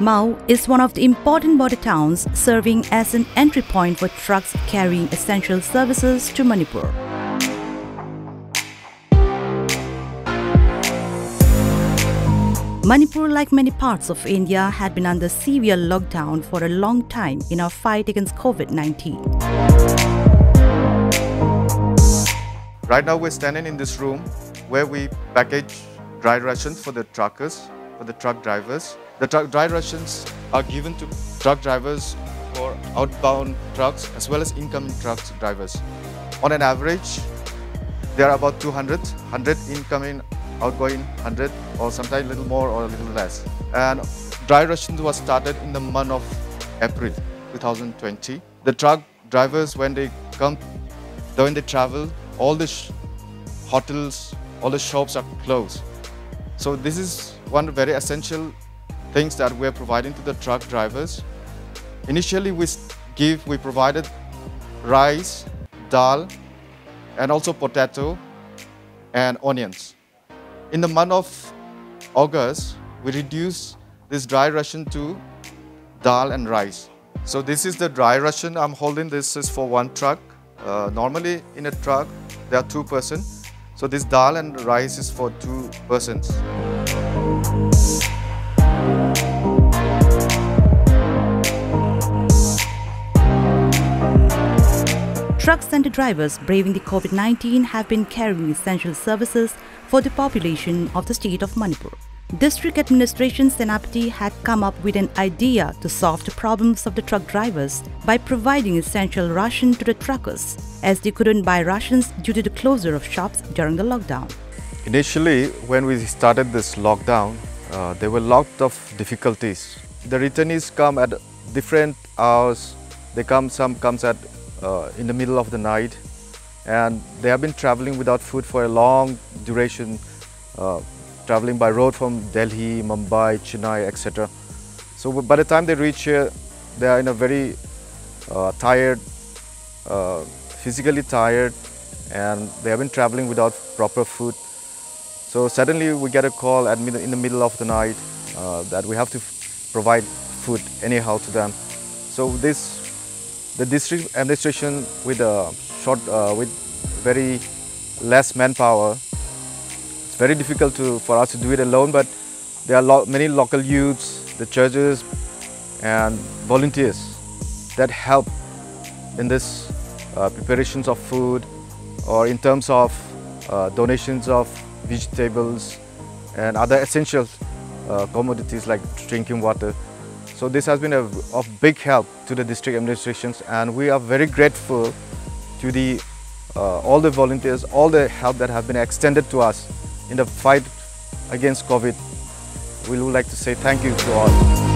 Mau is one of the important border towns serving as an entry point for trucks carrying essential services to Manipur. Manipur, like many parts of India, had been under severe lockdown for a long time in our fight against COVID-19. Right now we're standing in this room where we package dry rations for the truckers, for the truck drivers. The dry rations are given to truck drivers for outbound trucks as well as incoming truck drivers. On an average, there are about 100 incoming, outgoing 100, or sometimes a little more or a little less. And dry rations was started in the month of April 2020. The truck drivers, when they travel, all the hotels, all the shops are closed. So this is one very essential things that we're providing to the truck drivers. Initially we provided rice, dal, and also potato and onions. In the month of August, we reduced this dry ration to dal and rice. So this is the dry ration I'm holding. This is for one truck. Normally in a truck, there are 2 persons. So this dal and rice is for 2 persons. Truck center drivers braving the COVID-19 have been carrying essential services for the population of the state of Manipur. District Administration Senapati had come up with an idea to solve the problems of the truck drivers by providing essential ration to the truckers, as they couldn't buy rations due to the closure of shops during the lockdown. Initially, when we started this lockdown, there were a lot of difficulties. The returnees come at different hours. Some comes at in the middle of the night, and they have been traveling without food for a long duration, traveling by road from Delhi, Mumbai, Chennai, etc. So by the time they reach here, they are in a very tired, physically tired, and they have been traveling without proper food. So suddenly we get a call in the middle of the night that we have to provide food anyhow to them. So the district administration with very less manpower, it's very difficult for us to do it alone, but there are many local youths, the churches and volunteers that help in this preparations of food, or in terms of donations of vegetables and other essential commodities like drinking water. So this has been of big help to the district administrations, and we are very grateful to all the volunteers, all the help that have been extended to us in the fight against COVID. We would like to say thank you to all.